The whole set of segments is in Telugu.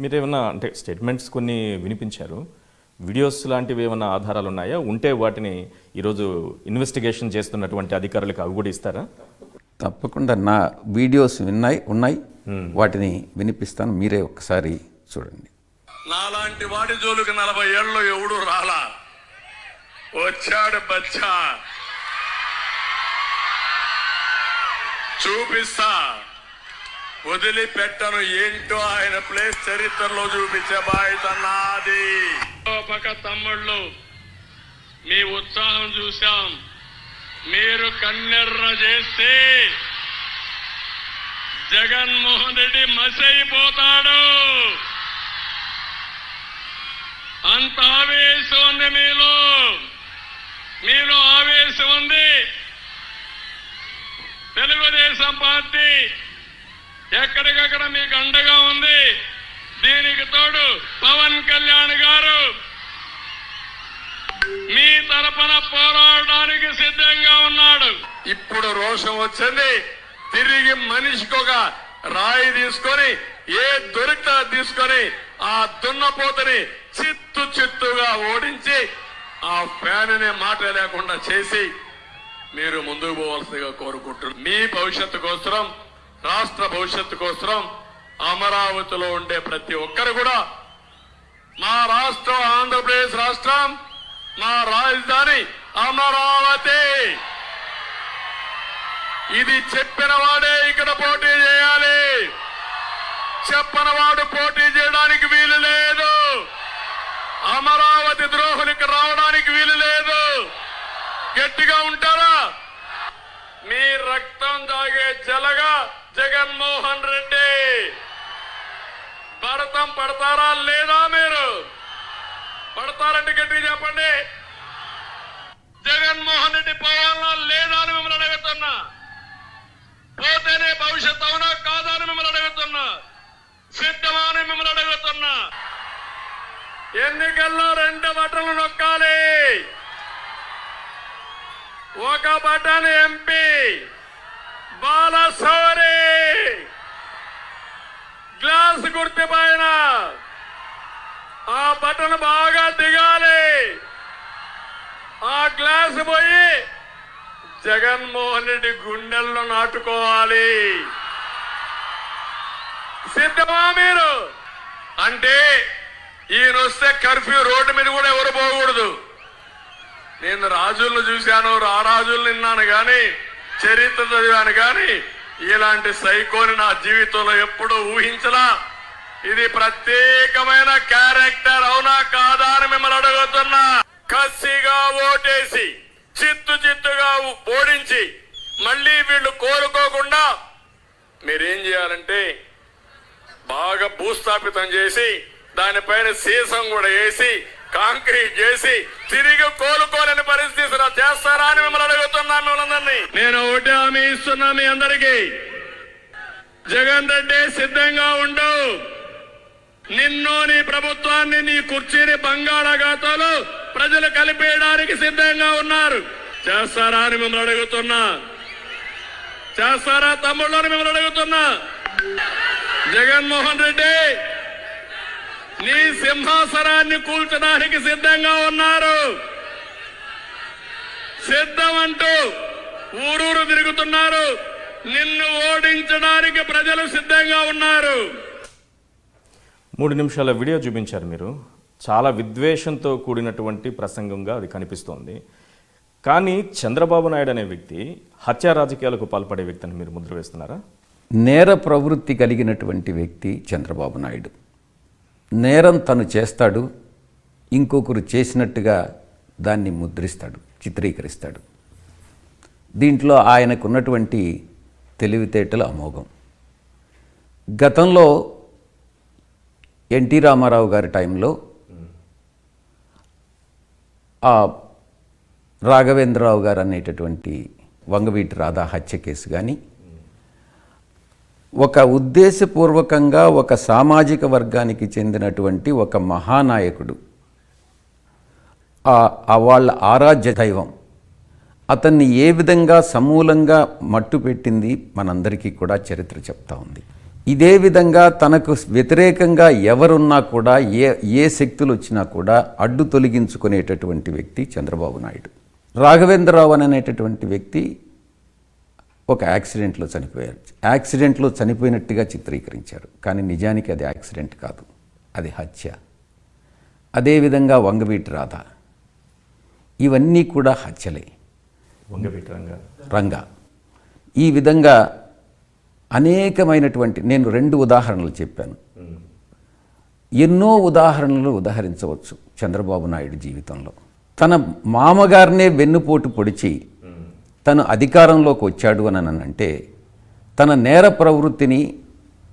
మీరేమన్నా అంటే స్టేట్మెంట్స్ కొన్ని వినిపించారు, వీడియోస్ లాంటివి ఏమన్నా ఆధారాలు ఉన్నాయా? ఉంటే వాటిని ఈరోజు ఇన్వెస్టిగేషన్ చేస్తున్నటువంటి అధికారులకు అవి కూడా ఇస్తారా? తప్పకుండా నా వీడియోస్ ఉన్నాయి, వాటిని వినిపిస్తాను, మీరే ఒకసారి చూడండి. నాలాంటి వాడి జోలికి 40 ఏళ్ళు ఎవడు రాలా, వచ్చాడు బచ్చా, చూపిస్తా, వదిలిపెట్టను. ఏంటో ఆయన ప్లేస్ చరిత్రలో చూపించే బాధ్యత నాది. పక్క తమ్ముళ్ళు, మీ ఉత్సాహం చూశాం. మీరు కన్నెర్ర చేస్తే జగన్మోహన్ రెడ్డి మసైపోతాడు. అంత ఆవేశం ఉంది మీలో ఆవేశం ఉంది. తెలుగుదేశం పార్టీ ఎక్కడికక్కడ మీకు అండగా ఉంది. దీనికి తోడు పవన్ కళ్యాణ్ గారు మీ తరపున పోరాడడానికి సిద్ధంగా ఉన్నాడు. ఇప్పుడు రోషం వచ్చింది, తిరిగి మనిషికి ఒక రాయి తీసుకొని ఏ దొరికితే తీసుకొని ఆ దున్నపోతని చిత్తుగా ఓడించి ఆ ఫ్యాన్ అనే మాట లేకుండా చేసి మీరు ముందుకు పోవాల్సిందిగా కోరుకుంటున్నారు. మీ భవిష్యత్తు కోసం, రాష్ట్ర భవిష్యత్తు కోసం అమరావతిలో ఉండే ప్రతి ఒక్కరు కూడా మా రాష్ట్రం ఆంధ్రప్రదేశ్ రాష్ట్రం, మా రాజధాని అమరావతి. ఇది చెప్పిన వాడే ఇక్కడ పోటీ చేయాలి, చెప్పని వాడు పోటీ చేయడానికి వీలు లేదు. అమరావతి ద్రోహులకు రావడానికి వీలు లేదు. గట్టిగా ఉంటారా? మీ రక్తం తాగే జలగా జగన్మోహన్ రెడ్డి భరతం పడతారా లేదా? మీరు పడతారంటే గట్టిగా చెప్పండి. జగన్మోహన్ రెడ్డి పోవాలన్నా లేదా అని మిమ్మల్ని అడుగుతున్నా. పోతేనే భవిష్యత్ అవునా కాదా అని మిమ్మల్ని అడుగుతున్నా. సిద్ధమా అని మిమ్మల్ని అడుగుతున్నా. ఎన్నికల్లో 2 బటన్లు నొక్కాలి. ఒక బటన్ ఎంపీ బాలశౌరి గ్లాస్ గుర్తు పైన ఆ బటన్ బాగా దిగాలి. ఆ గ్లాస్ పోయి జగన్మోహన్ రెడ్డి గుండెల్లో నాటుకోవాలి. సిద్ధమా మీరు? అంటే ఈయన వస్తే కర్ఫ్యూ, రోడ్డు మీద కూడా ఎవరు పోకూడదు. నేను రాజులను చూశాను, రారాజులను విన్నాను కానీ, చరిత్ర చదివాను కానీ ఇలాంటి సైకోని నా జీవితంలో ఎప్పుడూ ఊహించలా. ఇది ప్రత్యేకమైన క్యారెక్టర్, అవునా కాదా అని మిమ్మల్ని అడుగుతున్నా. కసిగా ఓటేసి చిత్తుగా ఓడించి మళ్ళీ వీళ్ళు కోరుకోకుండా మీరేం చేయాలంటే బాగా భూస్థాపితం చేసి దానిపైన సీసం కూడా వేసి కాంక్రీట్ చేసి తిరిగి కోలుకోలేని పరిస్థితి చేస్తారా అని మిమ్మల్ని అడుగుతున్నా. మిమ్మల్ని నేను ఒకటి హామీ ఇస్తున్నా మీ అందరికీ, జగన్ రెడ్డి సిద్ధంగా ఉండు. నిన్ను, నీ ప్రభుత్వాన్ని, నీ కుర్చీని బంగాళాఖాతంలో ప్రజలు కలిపేయడానికి సిద్ధంగా ఉన్నారు. చేస్తారా అని మిమ్మల్ని అడుగుతున్నా. చేస్తారా తమ్ముళ్ళు అని మిమ్మల్ని అడుగుతున్నా. జగన్మోహన్ రెడ్డి నీ సింహాసనాన్ని కూల్చడానికి సిద్ధంగా ఉన్నారు. సిద్ధమంటూ ఊరూరు తిరుగుతున్నారు. నిన్ను ఓడించడానికి ప్రజలు సిద్ధంగా ఉన్నారు. 3 నిమిషాల వీడియో చూపించారు మీరు. చాలా విద్వేషంతో కూడినటువంటి ప్రసంగంగా అది కనిపిస్తోంది. కానీ చంద్రబాబు నాయుడు అనే వ్యక్తి హత్యా రాజకీయాలకు పాల్పడే వ్యక్తిని మీరు ముద్ర వేస్తున్నారా? నేర ప్రవృత్తి కలిగినటువంటి వ్యక్తి చంద్రబాబు నాయుడు. నేరం తను చేస్తాడు, ఇంకొకరు చేసినట్టుగా దాన్ని ముద్రిస్తాడు, చిత్రీకరిస్తాడు. దీంట్లో ఆయనకున్నటువంటి తెలివితేటలు అమోఘం. గతంలో ఎన్టీ రామారావు గారి టైంలో ఆ రాఘవేంద్రరావు గారు అనేటటువంటి వంగవీటి రాధా హత్య కేసు కానీ, ఒక ఉద్దేశపూర్వకంగా ఒక సామాజిక వర్గానికి చెందినటువంటి ఒక మహానాయకుడు, వాళ్ళ ఆరాధ్య దైవం, అతన్ని ఏ విధంగా సమూలంగా మట్టు పెట్టింది మనందరికీ కూడా చరిత్ర చెప్తా ఉంది. ఇదే విధంగా తనకు వ్యతిరేకంగా ఎవరున్నా కూడా ఏ శక్తులు వచ్చినా కూడా అడ్డు తొలగించుకునేటటువంటి వ్యక్తి చంద్రబాబు నాయుడు. రాఘవేంద్రరావు అనేటటువంటి వ్యక్తి ఒక యాక్సిడెంట్లో చనిపోయారు. యాక్సిడెంట్లో చనిపోయినట్టుగా చిత్రీకరించారు, కానీ నిజానికి అది యాక్సిడెంట్ కాదు, అది హత్య. అదేవిధంగా వంగవీటి రాధ, ఇవన్నీ కూడా హత్యలే. వంగవీటి రంగా ఈ విధంగా అనేకమైనటువంటి, నేను 2 ఉదాహరణలు చెప్పాను. ఎన్నో ఉదాహరణలు ఉదాహరించవచ్చు చంద్రబాబు నాయుడు జీవితంలో. తన మామగారినే వెన్నుపోటు పొడిచి తను అధికారంలోకి వచ్చాడు అని అంటే తన నేర ప్రవృత్తిని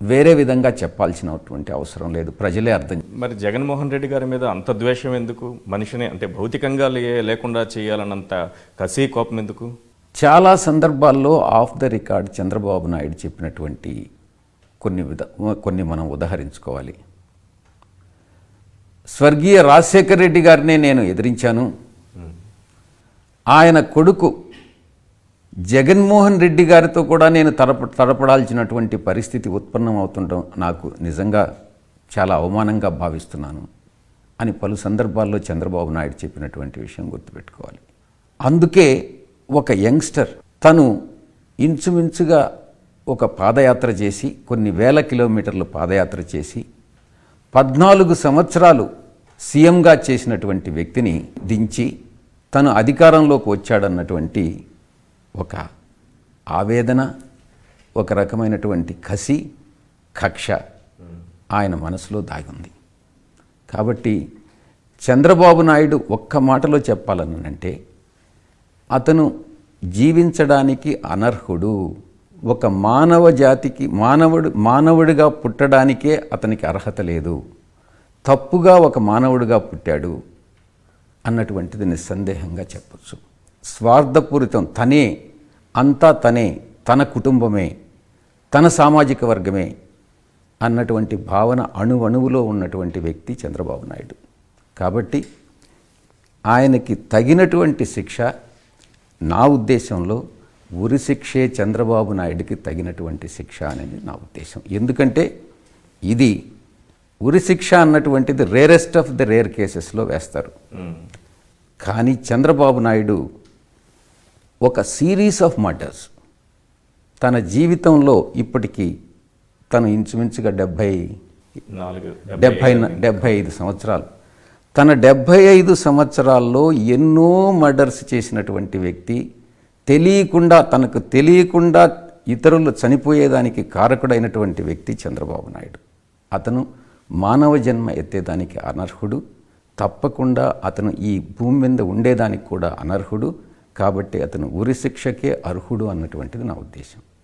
వేరే విధంగా చెప్పాల్సినటువంటి అవసరం లేదు, ప్రజలే అర్థం. మరి జగన్మోహన్ రెడ్డి గారి మీద అంత ద్వేషం ఎందుకు? మనిషిని అంటే భౌతికంగా లేకుండా చేయాలన్నంత కసి కోపం ఎందుకు? చాలా సందర్భాల్లో of the record Chandrababu Naidu చెప్పినటువంటి కొన్ని మనం ఉదాహరించుకోవాలి. స్వర్గీయ రాజశేఖర్ రెడ్డి గారినే నేను ఎదిరించాను, ఆయన కొడుకు జగన్మోహన్ రెడ్డి గారితో కూడా నేను తలపడాల్సినటువంటి పరిస్థితి ఉత్పన్నం అవుతుండడం నాకు నిజంగా చాలా అవమానంగా భావిస్తున్నాను అని పలు సందర్భాల్లో చంద్రబాబు నాయుడు చెప్పినటువంటి విషయం గుర్తుపెట్టుకోవాలి. అందుకే ఒక యంగ్స్టర్ తను ఇంచుమించుగా ఒక పాదయాత్ర చేసి, కొన్ని వేల కిలోమీటర్లు పాదయాత్ర చేసి 14 సంవత్సరాలు సీఎంగా చేసినటువంటి వ్యక్తిని దించి తను అధికారంలోకి వచ్చాడన్నటువంటి ఒక ఆవేదన, ఒక రకమైనటువంటి కసి, కక్ష ఆయన మనసులో దాగుంది. కాబట్టి చంద్రబాబు నాయుడు ఒక్క మాటలో చెప్పాలనంటే అతను జీవించడానికి అనర్హుడు. ఒక మానవ జాతికి మానవుడిగా పుట్టడానికే అతనికి అర్హత లేదు, తప్పుగా ఒక మానవుడిగా పుట్టాడు అన్నటువంటిది నిస్సందేహంగా చెప్పచ్చు. స్వార్థపూరితం, తనే, తన కుటుంబమే, తన సామాజిక వర్గమే అన్నటువంటి భావన అణువణువులో ఉన్నటువంటి వ్యక్తి చంద్రబాబు నాయుడు. కాబట్టి ఆయనకి తగినటువంటి శిక్ష నా ఉద్దేశంలో ఉరిశిక్షే చంద్రబాబు నాయుడికి తగినటువంటి శిక్ష అనేది నా ఉద్దేశం. ఎందుకంటే ఇది ఉరిశిక్ష అన్నటువంటిది రేరెస్ట్ ఆఫ్ ది రేర్ కేసెస్లో వేస్తారు. కానీ చంద్రబాబు నాయుడు ఒక సిరీస్ ఆఫ్ మర్డర్స్ తన జీవితంలో ఇప్పటికీ తను ఇంచుమించుగా 75 సంవత్సరాలు, తన 75 సంవత్సరాల్లో ఎన్నో మర్డర్స్ చేసినటువంటి వ్యక్తి, తనకు తెలియకుండా ఇతరులు చనిపోయేదానికి కారకుడైనటువంటి వ్యక్తి చంద్రబాబు నాయుడు. అతను మానవ జన్మ ఎత్తేదానికి అనర్హుడు, తప్పకుండా అతను ఈ భూమి మీద ఉండేదానికి కూడా అనర్హుడు. కాబట్టి అతను ఉరిశిక్షకే అర్హుడు అన్నటువంటిది నా ఉద్దేశం.